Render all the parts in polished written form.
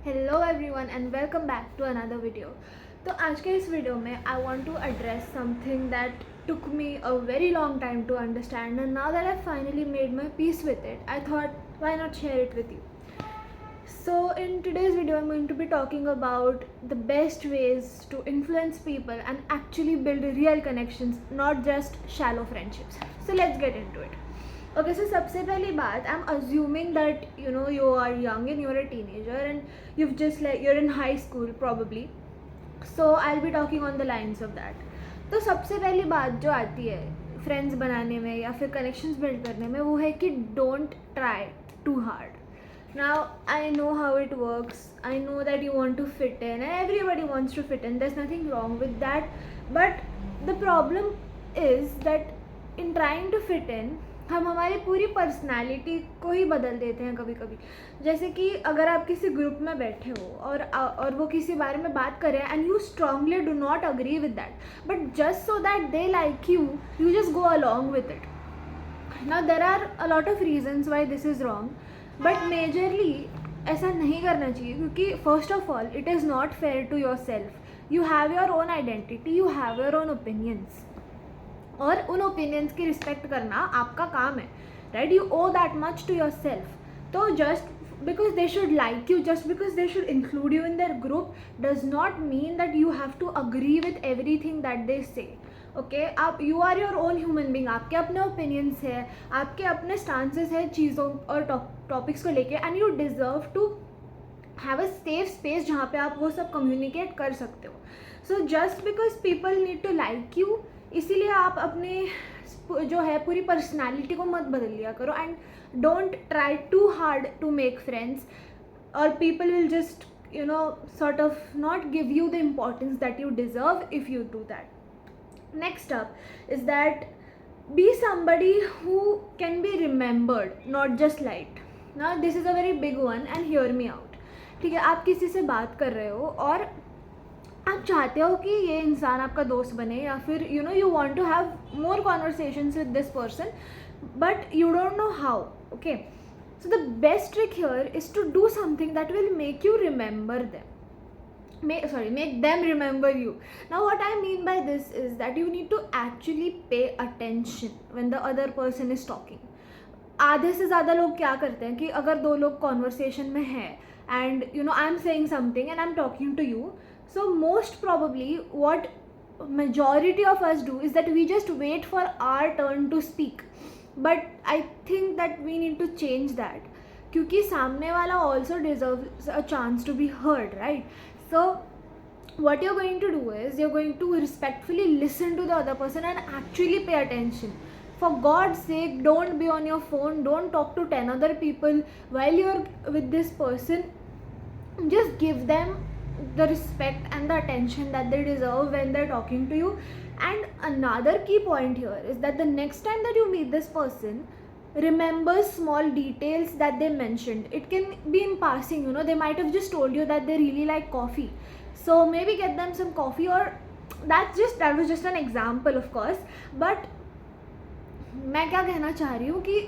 Hello everyone and welcome back to another video. तो आज के इस वीडियो में I want to address something that took me a very long time to understand, and now that I've finally made my peace with it, I thought why not share it with you. So in today's video I'm going to be talking about the best ways to influence people and actually build real connections, not just shallow friendships. So let's get into it. Okay, so सबसे पहली बात, I'm assuming that you are young and you're a teenager and you're in high school probably, so I'll be talking on the lines of that. तो सबसे पहली बात जो आती है फ्रेंड्स बनाने में या फिर कनेक्शंस बिल्ड करने में वो है कि don't try too hard. Now I know how it works. I know that you want to fit in and everybody wants to fit in. There's nothing wrong with that. But the problem is that in trying to fit in हम हमारी पूरी personality को ही बदल देते हैं कभी कभी. जैसे कि अगर आप किसी ग्रुप में बैठे हो और वो किसी बारे में बात कर रहे हैं and you strongly do not agree with that, but just so that they like you, you just go along with it. Now there are a lot of reasons why this is wrong, but majorly ऐसा नहीं करना चाहिए क्योंकि first of all it is not fair to yourself. You have your own identity, you have your own opinions और उन opinions की respect करना आपका काम है, right. You owe that much to yourself. तो just because they should like you, just because they should include you in their group does not mean that you have to agree with everything that they say. Okay, आप you are your own human being, आपके अपने opinions है, आपके अपने stances है चीज़ों और topics को लेके, and you deserve to have a safe space जहाँ पे आप वो सब कम्युनिकेट कर सकते हो. So just because people need to like you, इसीलिए आप अपने जो है पूरी पर्सनालिटी को मत बदल लिया करो. And don't try too hard to make friends or people will just sort of not give you the importance that you deserve if you do that. Next up is that be somebody who can be remembered, not just liked. Now this is a very big one and hear me out. ठीक है, आप किसी से बात कर रहे हो और आप चाहते हो कि ये इंसान आपका दोस्त बने या फिर you want to have more conversations with this person, but you don't know how. Okay, so the best trick here is to do something that will make you remember them. Make them remember you. Now what I mean by this is that you need to actually pay attention when the other person is talking. आधे से ज़्यादा लोग क्या करते हैं कि अगर दो लोग कॉन्वर्सेशन में हैं and I am saying something and I am talking to you, so most probably what majority of us do is that we just wait for our turn to speak. But I think that we need to change that क्योंकि सामने वाला also deserves a chance to be heard, right? So what you're going to do is you're going to respectfully listen to the other person and actually pay attention. For God's sake, don't be on your phone, don't talk to 10 other people while you're with this person. Just give them the respect and the attention that they deserve when they're talking to you. And another key point here is that the next time that you meet this person, remember small details that they mentioned. It can be in passing, they might have just told you that they really like coffee, so maybe get them some coffee, or that was just an example of course. But मैं क्या कहना चाह रही हूँ कि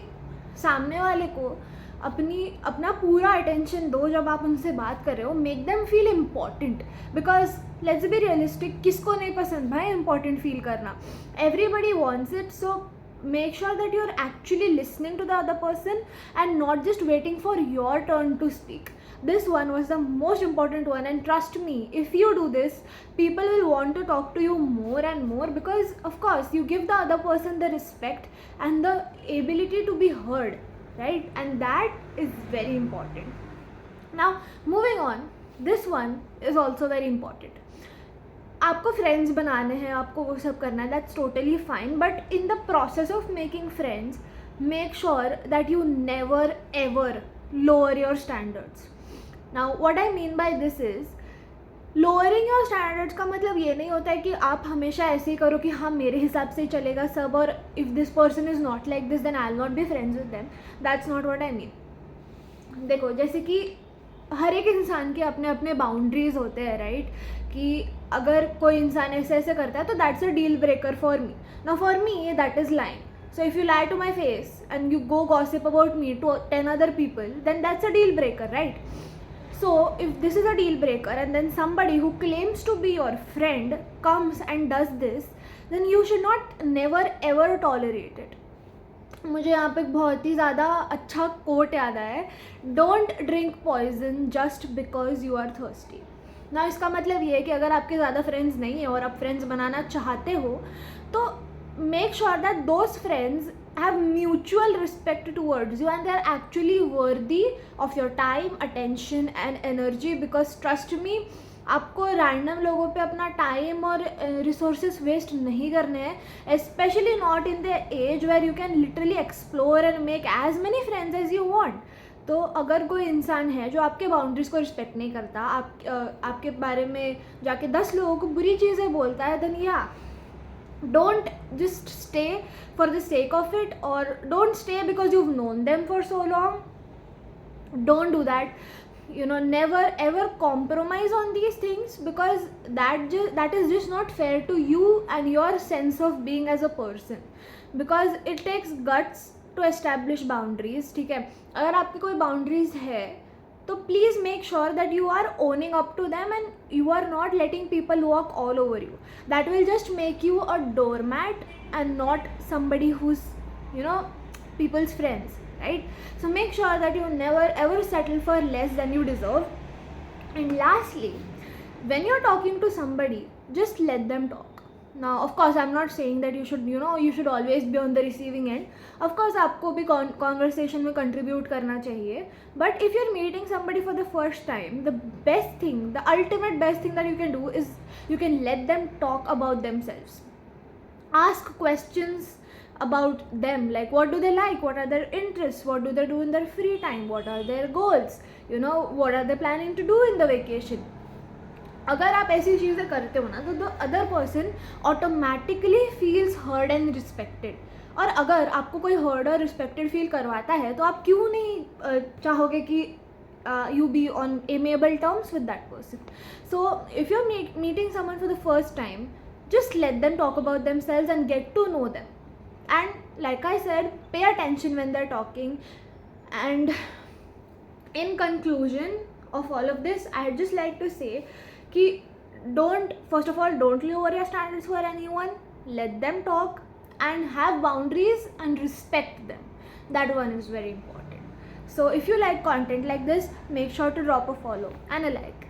सामने वाले को अपना पूरा अटेंशन दो जब आप उनसे बात कर रहे हो. Make them feel important, because let's be realistic, किसको नहीं पसंद भाई इम्पॉर्टेंट फील करना. Everybody wants it. So make sure that you're actually listening to the other person and not just waiting for your turn to speak. This one was the most important one, and trust me, if you do this, people will want to talk to you more and more because of course you give the other person the respect and the ability to be heard, right? And that is very important. Now moving on, this one is also very important. आपको friends बनाने हैं, आपको वो सब करना है, that's totally fine, but in the process of making friends make sure that you never ever lower your standards. Now what I mean by this is, lowering your standards का मतलब ये नहीं होता है कि आप हमेशा ऐसे ही करो कि हाँ मेरे हिसाब से ही चलेगा सब, और if this person is not like this then I will not be friends with them. That's not what I mean. देखो, जैसे कि हर एक इंसान के अपने अपने बाउंड्रीज होते हैं, राइट? कि अगर कोई इंसान ऐसे ऐसे करता है तो that's a deal breaker for me. Now for me that is lying. So if you lie to my face and you go gossip about me to 10 other people, then that's a deal breaker, right? So if this is a deal breaker and then somebody who claims to be your friend comes and does this, then you should not never ever tolerate it. मुझे यहाँ पे बहुत ही ज़्यादा अच्छा coat याद आया है, don't drink poison just because you are thirsty. ना इसका मतलब ये है कि अगर आपके ज़्यादा फ्रेंड्स नहीं है और आप फ्रेंड्स बनाना चाहते हो तो make sure that those friends have mutual respect towards you and they are actually worthy of your time, attention and energy, because trust me, आपको रैंडम लोगों पे अपना टाइम और रिसोर्सेज वेस्ट नहीं करने हैं, specially not in the age where you can literally explore and make as many friends as you want. तो अगर कोई इंसान है जो आपके बाउंड्रीज को रिस्पेक्ट नहीं करता, आपके बारे में जाके 10 लोगों को बुरी चीज़ें बोलता है, देन या don't just stay for the sake of it, or don't stay because you've known them for so long. Don't do that. Never ever compromise on these things, because that is just not fair to you and your sense of being as a person, because it takes guts to establish boundaries. ठीक है, अगर आपकी कोई boundaries है तो please make sure that you are owning up to them and you are not letting people walk all over you. That will just make you a doormat and not somebody who's people's friends, right? So make sure that you never ever settle for less than you deserve. And lastly, when you're talking to somebody, just let them talk. Now of course I'm not saying that you should always be on the receiving end. Of course आपको भी conversation में contribute करना चाहिए, but if you're meeting somebody for the first time, the ultimate best thing that you can do is you can let them talk about themselves. Ask questions about them, like what do they like, what are their interests, what do they do in their free time, what are their goals, what are they planning to do in the vacation. अगर आप ऐसी चीज़ें करते हो ना तो the other person automatically feels heard and respected. और अगर आपको कोई हर्ड और रिस्पेक्टेड फील करवाता है तो आप क्यों नहीं चाहोगे कि you be on amiable terms with that person. So if you're meeting someone for the first time, just let them talk about themselves and get to know them. And like I said, pay attention when they're talking. And in conclusion of all of this, I'd just like to say कि first of all, don't lower your standards for anyone. Let them talk and have boundaries and respect them. That one is very important. So if you like content like this, make sure to drop a follow and a like.